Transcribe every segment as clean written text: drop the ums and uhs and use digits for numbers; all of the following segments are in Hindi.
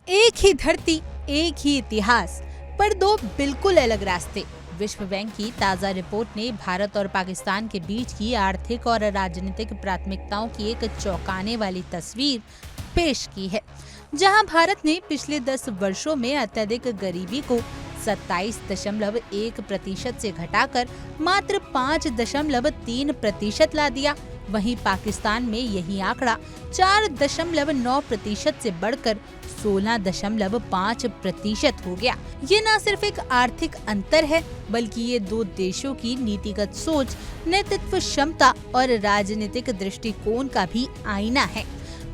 एक ही धरती, एक ही इतिहास, पर दो बिल्कुल अलग रास्ते। विश्व बैंक की ताज़ा रिपोर्ट ने भारत और पाकिस्तान के बीच की आर्थिक और राजनीतिक प्राथमिकताओं की एक चौंकाने वाली तस्वीर पेश की है, जहां भारत ने पिछले 10 वर्षों में अत्यधिक गरीबी को 27.1% से घटाकर मात्र 5.3% ला दिया। वहीं पाकिस्तान में यही आंकड़ा 4.9% से बढ़कर 16.5% हो गया। ये न सिर्फ एक आर्थिक अंतर है, बल्कि ये दो देशों की नीतिगत सोच, नेतृत्व क्षमता और राजनीतिक दृष्टिकोण का भी आईना है।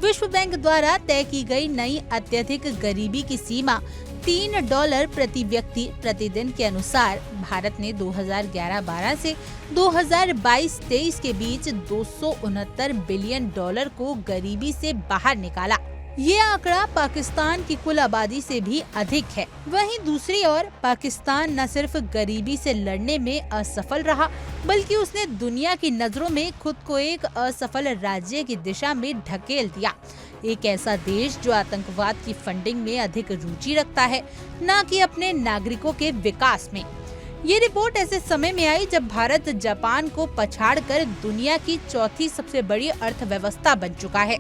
विश्व बैंक द्वारा तय की गई नई अत्यधिक गरीबी की सीमा $3 प्रति व्यक्ति प्रतिदिन के अनुसार भारत ने 2011-12 से 2022-23 के बीच $269 बिलियन को गरीबी से बाहर निकाला। ये आंकड़ा पाकिस्तान की कुल आबादी से भी अधिक है। वहीं दूसरी ओर पाकिस्तान न सिर्फ गरीबी से लड़ने में असफल रहा, बल्कि उसने दुनिया की नजरों में खुद को एक असफल राज्य की दिशा में ढकेल दिया। एक ऐसा देश जो आतंकवाद की फंडिंग में अधिक रुचि रखता है, न कि अपने नागरिकों के विकास में। ये रिपोर्ट ऐसे समय में आई जब भारत जापान को पछाड़कर दुनिया की चौथी सबसे बड़ी अर्थव्यवस्था बन चुका है,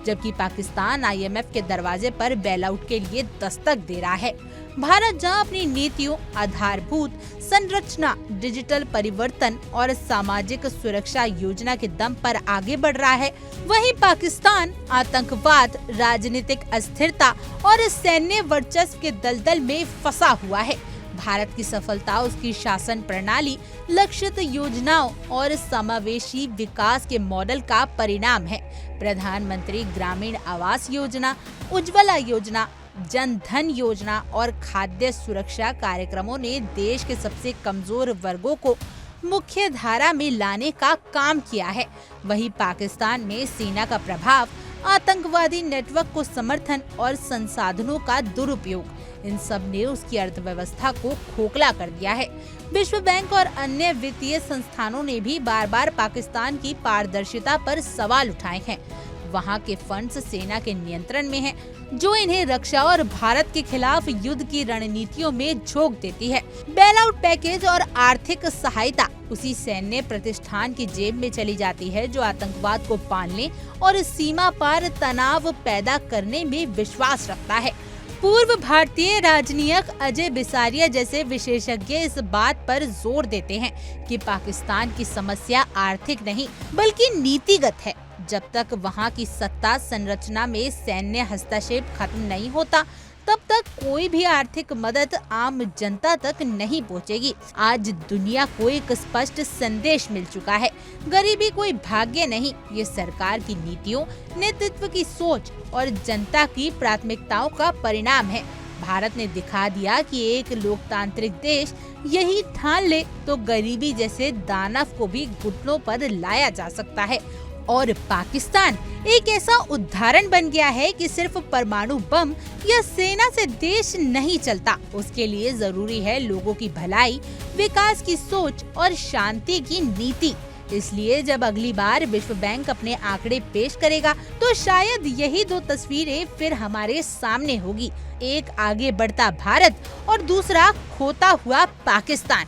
जबकि पाकिस्तान IMF के दरवाजे पर बेलआउट के लिए दस्तक दे रहा है। भारत जहां अपनी नीतियों, आधारभूत संरचना, डिजिटल परिवर्तन और सामाजिक सुरक्षा योजना के दम पर आगे बढ़ रहा है, वहीं पाकिस्तान आतंकवाद, राजनीतिक अस्थिरता और सैन्य वर्चस्व के दलदल में फंसा हुआ है। भारत की सफलता उसकी शासन प्रणाली, लक्षित योजनाओं और समावेशी विकास के मॉडल का परिणाम है। प्रधानमंत्री ग्रामीण आवास योजना, उज्ज्वला योजना, जन धन योजना और खाद्य सुरक्षा कार्यक्रमों ने देश के सबसे कमजोर वर्गों को मुख्य धारा में लाने का काम किया है। वहीं पाकिस्तान में सेना का प्रभाव, आतंकवादी नेटवर्क को समर्थन और संसाधनों का दुरुपयोग, इन सब ने उसकी अर्थव्यवस्था को खोखला कर दिया है। विश्व बैंक और अन्य वित्तीय संस्थानों ने भी बार बार पाकिस्तान की पारदर्शिता पर सवाल उठाए हैं। वहां के फंड्स सेना के नियंत्रण में हैं, जो इन्हें रक्षा और भारत के खिलाफ युद्ध की रणनीतियों में झोंक देती है। बेलआउट पैकेज और आर्थिक सहायता उसी सैन्य प्रतिष्ठान की जेब में चली जाती है, जो आतंकवाद को पालने और सीमा पार तनाव पैदा करने में विश्वास रखता है। पूर्व भारतीय राजनीतिक अजय बिसारिया जैसे विशेषज्ञ इस बात पर जोर देते हैं कि पाकिस्तान की समस्या आर्थिक नहीं, बल्कि नीतिगत है। जब तक वहां की सत्ता संरचना में सैन्य हस्तक्षेप खत्म नहीं होता, तब तक कोई भी आर्थिक मदद आम जनता तक नहीं पहुंचेगी। आज दुनिया को एक स्पष्ट संदेश मिल चुका है, गरीबी कोई भाग्य नहीं, ये सरकार की नीतियों, नेतृत्व की सोच और जनता की प्राथमिकताओं का परिणाम है। भारत ने दिखा दिया कि एक लोकतांत्रिक देश यही ठान ले तो गरीबी जैसे दानव को भी घुटनों पर लाया जा सकता है। और पाकिस्तान एक ऐसा उदाहरण बन गया है कि सिर्फ परमाणु बम या सेना से देश नहीं चलता, उसके लिए जरूरी है लोगों की भलाई, विकास की सोच और शांति की नीति। इसलिए जब अगली बार विश्व बैंक अपने आंकड़े पेश करेगा, तो शायद यही दो तस्वीरें फिर हमारे सामने होगी, एक आगे बढ़ता भारत और दूसरा खोता हुआ पाकिस्तान।